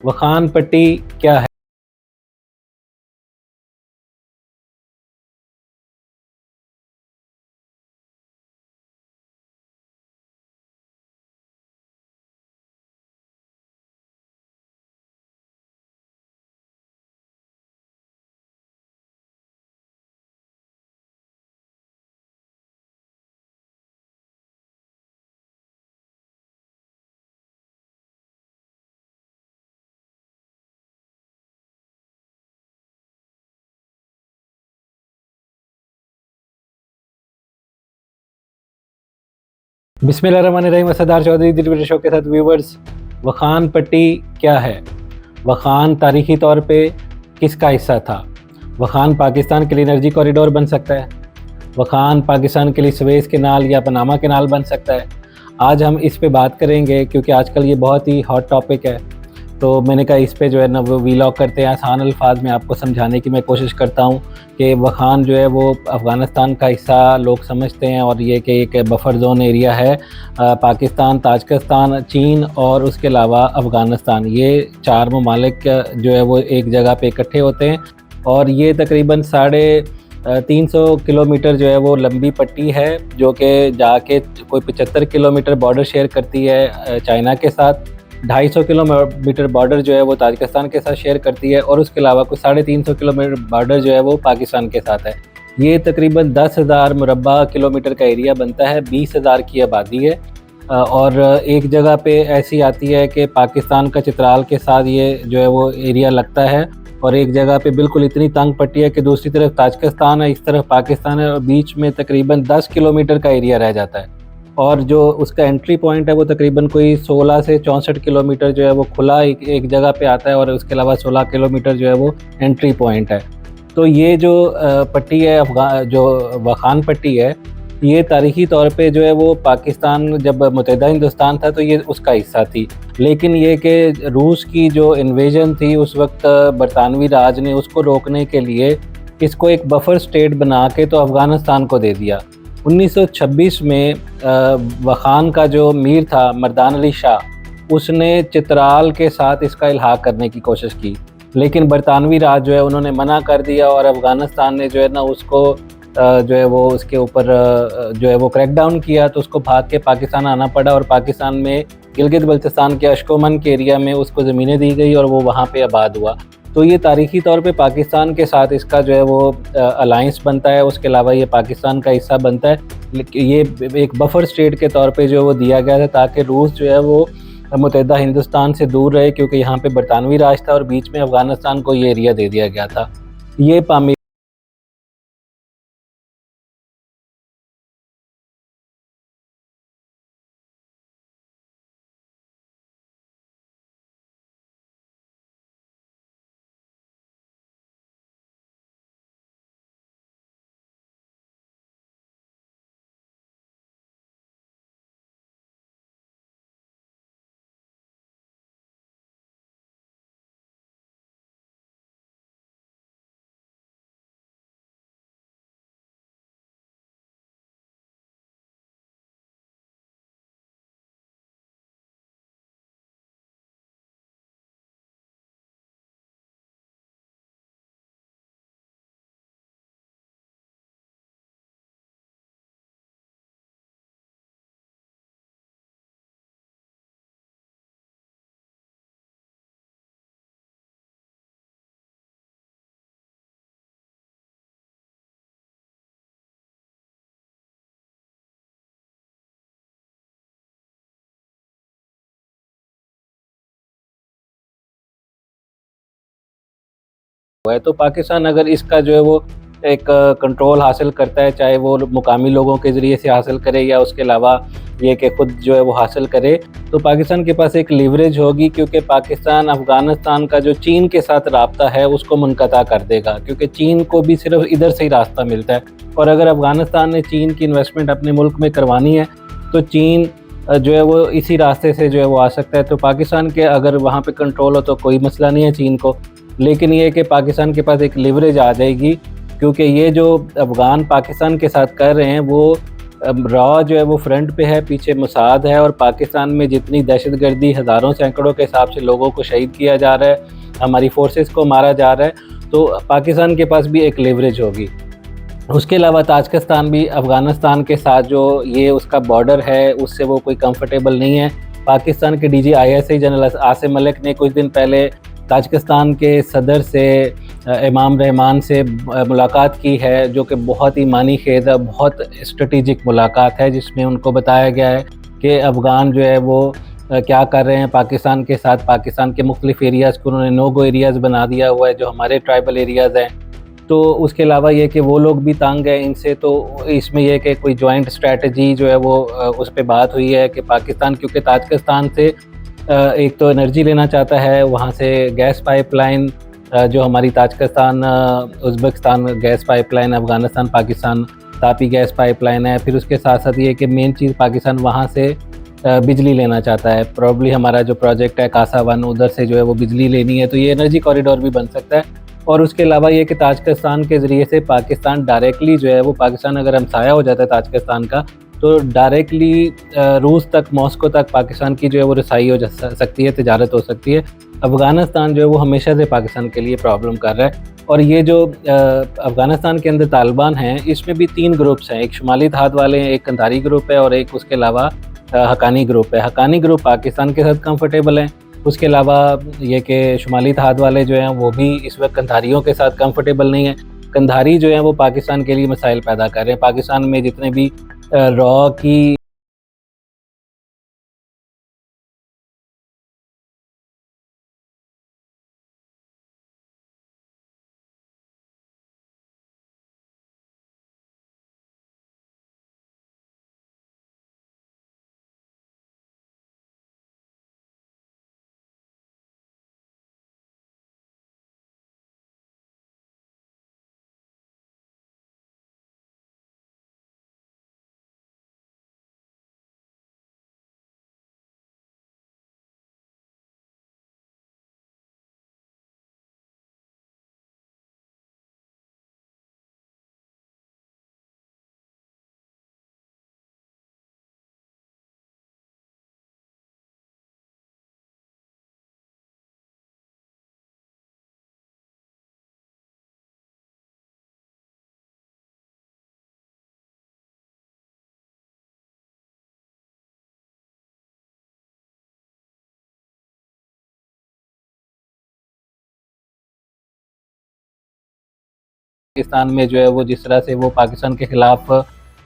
वखान पट्टी क्या है? बिस्मिल्लाहिर्रहमानिर्रहीम। असदार चौधरी दिलबर शो के साथ व्यूवर्स, वखान पट्टी क्या है? वखान तारीखी तौर पे किसका हिस्सा था? वखान पाकिस्तान के लिए एनर्जी कॉरिडोर बन सकता है। वखान पाकिस्तान के लिए सुएज़ कैनाल या पनामा कैनाल बन सकता है। आज हम इस पे बात करेंगे क्योंकि आजकल ये बहुत ही हॉट टॉपिक है। तो मैंने कहा इस पे जो है ना वो वीलॉग करते हैं, आसान अल्फाज में आपको समझाने की मैं कोशिश करता हूँ कि वखान जो है वो अफ़गानिस्तान का हिस्सा लोग समझते हैं और ये कि एक बफर जोन एरिया है। पाकिस्तान, ताजिकिस्तान, चीन और उसके अलावा अफ़गानिस्तान, ये 4 ममालिक जो है वो एक जगह पे इकट्ठे होते हैं और ये तकरीबन 350 किलोमीटर जो है वो लंबी पट्टी है, जो कि जाके कोई 75 किलोमीटर बॉर्डर शेयर करती है चाइना के साथ। 250 किलोमीटर बॉर्डर जो है वो ताजिकिस्तान के साथ शेयर करती है और उसके अलावा कुछ 350 किलोमीटर बॉर्डर जो है वो पाकिस्तान के साथ है। ये तकरीबन 10,000 मुरब्बा किलोमीटर का एरिया बनता है, 20,000 की आबादी है। और एक जगह पे ऐसी आती है कि पाकिस्तान का चित्राल के साथ ये जो है वो एरिया लगता है और एक जगह पे बिल्कुल इतनी तंग पट्टी है कि दूसरी तरफ ताजिकिस्तान है, इस तरफ पाकिस्तान है और बीच में तकरीबन 10 किलोमीटर का एरिया रह जाता है। और जो उसका एंट्री पॉइंट है वो तकरीबन कोई 16 से 64 किलोमीटर जो है वो खुला एक जगह पे आता है और उसके अलावा 16 किलोमीटर जो है वो एंट्री पॉइंट है। तो ये जो पट्टी है, जो वखान पट्टी है, ये तारीखी तौर पे जो है वो पाकिस्तान जब मुत्तहिदा हिंदुस्तान था तो ये उसका हिस्सा थी। लेकिन ये कि रूस की जो इन्वेजन थी उस वक्त बरतानवी राज ने उसको रोकने के लिए इसको एक बफर स्टेट बना के तो अफ़गानिस्तान को दे दिया। 1926 में वखान का जो मीर था मर्दान अली शाह, उसने चित्राल के साथ इसका इल्हाक करने की कोशिश की, लेकिन बरतानवी राज जो है उन्होंने मना कर दिया और अफ़गानिस्तान ने जो है ना उसको जो है वो उसके ऊपर जो है वो क्रैकडाउन किया, तो उसको भाग के पाकिस्तान आना पड़ा और पाकिस्तान में गिलगित बल्तिस्तान के अशकोमन के एरिया में उसको ज़मीनें दी गई और वो वहाँ पे आबाद हुआ। तो ये तारीख़ी तौर पे पाकिस्तान के साथ इसका जो है वो अलाइंस बनता है, उसके अलावा ये पाकिस्तान का हिस्सा बनता है। ये एक बफर स्टेट के तौर पे जो वो दिया गया था ताकि रूस जो है वो मुत्तहिदा हिंदुस्तान से दूर रहे, क्योंकि यहाँ पे बरतानवी राज था और बीच में अफ़गानिस्तान को ये एरिया दे दिया गया था। ये पामी हुआ है। तो पाकिस्तान अगर इसका जो है वो एक कंट्रोल हासिल करता है, चाहे वो मुकामी लोगों के ज़रिए से हासिल करे या उसके अलावा ये कि खुद जो है वो हासिल करे, तो पाकिस्तान के पास एक लीवरेज होगी, क्योंकि पाकिस्तान अफ़गानिस्तान का जो चीन के साथ राब्ता है उसको मुनक़ता कर देगा, क्योंकि चीन को भी सिर्फ इधर से ही रास्ता मिलता है। और अगर अफ़गानिस्तान ने चीन की इन्वेस्टमेंट अपने मुल्क में करवानी है तो चीन जो है वो इसी रास्ते से जो है वो आ सकता है। तो पाकिस्तान के अगर वहाँ पे कंट्रोल हो तो कोई मसला नहीं है चीन को, लेकिन ये कि पाकिस्तान के पास एक लिवरेज आ जाएगी, क्योंकि ये जो अफ़गान पाकिस्तान के साथ कर रहे हैं वो रॉ जो है वो फ्रंट पे है, पीछे मोसाद है, और पाकिस्तान में जितनी दहशतगर्दी हज़ारों सैकड़ों के हिसाब से लोगों को शहीद किया जा रहा है, हमारी फोर्सेस को मारा जा रहा है, तो पाकिस्तान के पास भी एक लेवरेज होगी। उसके अलावा ताजिकिस्तान भी अफ़गानिस्तान के साथ जो ये उसका बॉर्डर है, उससे वो कोई कंफर्टेबल नहीं है। पाकिस्तान के DG ISI general Asim Malik ने कुछ दिन पहले ताजिकिस्तान के सदर से इमाम रहमान से मुलाकात की है, जो कि बहुत ही मानी खेज़ है, बहुत स्ट्रेटेजिक मुलाकात है, जिसमें उनको बताया गया है कि अफ़गान जो है वो क्या कर रहे हैं पाकिस्तान के साथ। पाकिस्तान के मुख्तलिफ़ एरियाज़ को उन्होंने नो गो एरियाज़ बना दिया हुआ है, जो हमारे ट्राइबल एरियाज़ हैं। तो उसके अलावा ये कि वो लोग भी तंग हैं इनसे, तो इसमें ये कि कोई जॉइंट स्ट्रैटेजी जो है वो उस पे बात हुई है कि पाकिस्तान, क्योंकि ताजिकिस्तान से एक तो एनर्जी लेना चाहता है, वहाँ से गैस पाइपलाइन जो हमारी Tajikistan Uzbekistan gas pipeline, Afghanistan Pakistan Tapi gas pipeline है। फिर उसके साथ-साथ ये कि मेन चीज़ पाकिस्तान वहाँ से बिजली लेना चाहता है। प्रोबब्ली हमारा जो प्रोजेक्ट है कासा वन, उधर से जो है वो बिजली लेनी है, तो ये एनर्जी कॉरिडोर भी बन सकता है। और उसके अलावा ये कि ताजिकिस्तान के ज़रिए से पाकिस्तान डायरेक्टली जो है वो, पाकिस्तान अगर हमसाया हो जाता है ताजिकिस्तान का, तो डायरेक्टली रूस तक, मॉस्को तक पाकिस्तान की जो है वो रसाई हो जा सकती है, तिजारत हो सकती है। अफ़गानिस्तान जो है वो हमेशा से पाकिस्तान के लिए प्रॉब्लम कर रहा है। और ये जो अफ़गानिस्तान के अंदर तालिबान हैं, इसमें भी 3 ग्रुप्स हैं, एक शुमाली धात वाले हैं, एक कंधारी ग्रुप है, और एक उसके अलावा हक्कानी ग्रुप है। हक्कानी ग्रुप पाकिस्तान के साथ कंफर्टेबल हैं। उसके अलावा ये कि शुमाली धात वाले जो हैं वो भी इस वक्त कंधारियों के साथ कंफर्टेबल नहीं हैं। कंधारी जो हैं वो पाकिस्तान के लिए मसाइल पैदा कर रहे हैं। पाकिस्तान में जितने भी रॉ की पाकिस्तान में जो है वो जिस तरह से वो पाकिस्तान के खिलाफ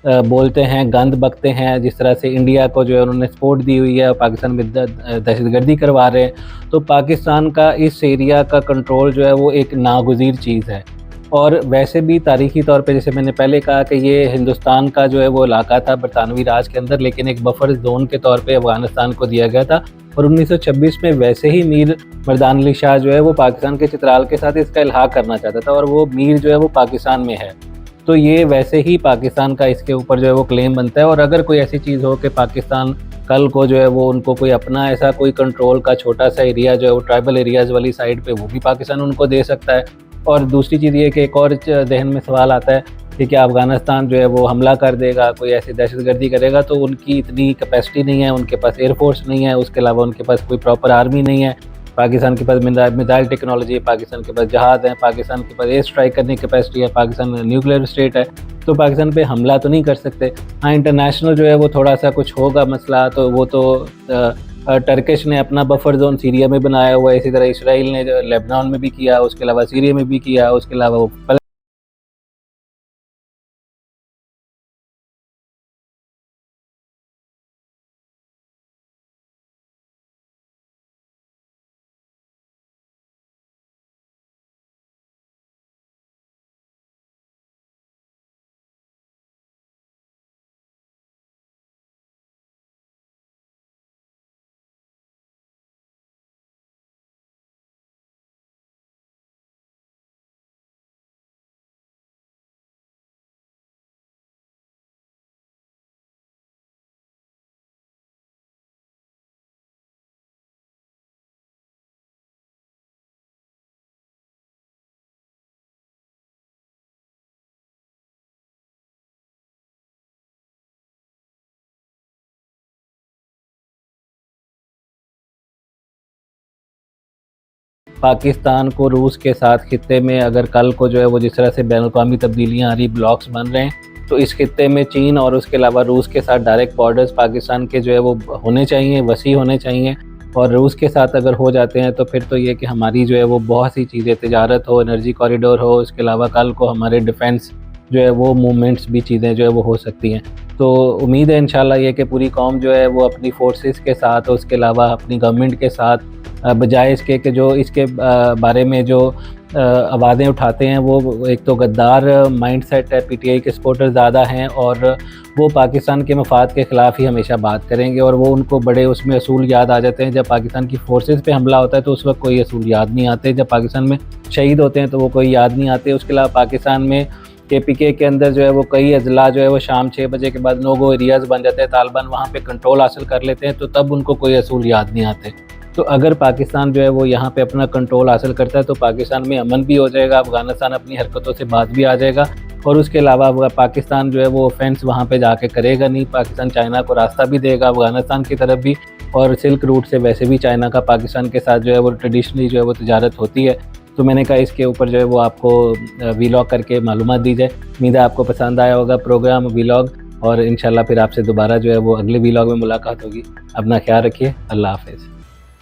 बोलते हैं, गंद बकते हैं, जिस तरह से इंडिया को जो है उन्होंने सपोर्ट दी हुई है और पाकिस्तान में दहशतगर्दी करवा रहे हैं, तो पाकिस्तान का इस एरिया का कंट्रोल जो है वो एक नागुज़ीर चीज़ है। और वैसे भी तारीख़ी तौर पे, जैसे मैंने पहले कहा कि ये हिंदुस्तान का जो है वो इलाका था बरतानवी राज के अंदर, लेकिन एक बफर ज़ोन के तौर पे अफ़गानिस्तान को दिया गया था। और 1926 में वैसे ही मीर मर्दान अली शाह जो है वो पाकिस्तान के चित्राल के साथ इसका इल्हाक़ करना चाहता था, और वो मीर जो है वो पाकिस्तान में है। तो ये वैसे ही पाकिस्तान का इसके ऊपर जो है वो क्लेम बनता है। और अगर कोई ऐसी चीज़ हो कि पाकिस्तान कल को जो है वो उनको कोई अपना ऐसा कोई कंट्रोल का छोटा-सा एरिया जो है वो ट्राइबल एरियाज़ वाली साइड पे, वो भी पाकिस्तान उनको दे सकता है। और दूसरी चीज़ ये कि एक और ज़हन में सवाल आता है कि क्या अफ़गानिस्तान जो है वो हमला कर देगा, कोई ऐसी दहशतगर्दी करेगा, तो उनकी इतनी कैपेसिटी नहीं है, उनके पास एयर फ़ोर्स नहीं है, उसके अलावा उनके पास कोई प्रॉपर आर्मी नहीं है। पाकिस्तान के पास मिसाइल टेक्नोलॉजी है, पाकिस्तान के पास जहाज़ हैं, पाकिस्तान के पास एयर स्ट्राइक करने की कैपेसिटी है, पाकिस्तान न्यूक्लियर स्टेट है, तो पाकिस्तान पे हमला तो नहीं कर सकते। हाँ, इंटरनेशनल जो है वो थोड़ा-सा कुछ होगा मसला, तो वो तो टर्किश ने अपना बफर ज़ोन सीरिया में बनाया हुआ है, इसी तरह इसराइल ने जो लेबनान में भी किया, उसके अलावा सीरिया में भी किया, उसके अलावा वो पाकिस्तान को रूस के साथ खित्ते में अगर कल को जो है वो जिस तरह से बैनुल-अक़वामी तब्दीलियाँ आ रही, ब्लॉक्स बन रहे हैं, तो इस खित्ते में चीन और उसके अलावा रूस के साथ डायरेक्ट बॉर्डर्स पाकिस्तान के जो है वो होने चाहिए, वसी होने चाहिए। और रूस के साथ अगर हो जाते हैं तो फिर तो ये कि हमारी जो है वो बहुत सी चीज़ें, तिजारत हो, एनर्जी कॉरिडोर हो, इसके अलावा कल को हमारे डिफेंस जो है वो मूवमेंट्स भी चीज़ें जो है वो हो सकती हैं। तो उम्मीद है इंशाल्लाह ये कि पूरी कौम जो है वो अपनी फोर्सेस के साथ, उसके अलावा अपनी गवर्नमेंट के साथ, बजाय इसके कि जो इसके बारे में जो आवाज़ें उठाते हैं वो एक तो गद्दार माइंडसेट है, पीटीआई के सपोर्टर ज़्यादा हैं और वो पाकिस्तान के मफाद के ख़िलाफ़ ही हमेशा बात करेंगे और वो उनको बड़े उसमें असूल याद आ जाते हैं। जब पाकिस्तान की फ़ोर्सेस पे हमला होता है तो उस वक्त कोई असूल याद नहीं आते, जब पाकिस्तान में शहीद होते हैं तो वो कोई याद नहीं आते। उसके अलावा पाकिस्तान में केपीके के अंदर जो है वो कई अज़ला जो है वो शाम 6 बजे के बाद नो गो एरियाज़ बन जाते हैं, तालिबान वहाँ पे कंट्रोल हासिल कर लेते हैं, तो तब उनको कोई असूल याद नहीं आते। तो अगर पाकिस्तान जो है वो यहाँ पे अपना कंट्रोल हासिल करता है तो पाकिस्तान में अमन भी हो जाएगा, अफ़गानिस्तान अपनी हरकतों से बाज भी आ जाएगा और उसके अलावा पाकिस्तान जो है वो ऑफेंस वहाँ पे जाके करेगा नहीं। पाकिस्तान चाइना को रास्ता भी देगा, अफ़गानिस्तान की तरफ भी, और सिल्क रूट से वैसे भी चाइना का पाकिस्तान के साथ जो है वो ट्रेडिशनली जो है वो तिजारत होती है। तो मैंने कहा इसके ऊपर जो है वो आपको वीलॉग करके मालूमात दी जाए। उम्मीद है आपको पसंद आया होगा प्रोग्राम वीलॉग, और इंशाल्लाह फिर आपसे दोबारा जो है वो अगले वीलॉग में मुलाकात होगी। अपना ख्याल रखिए। अल्लाह हाफ़िज़।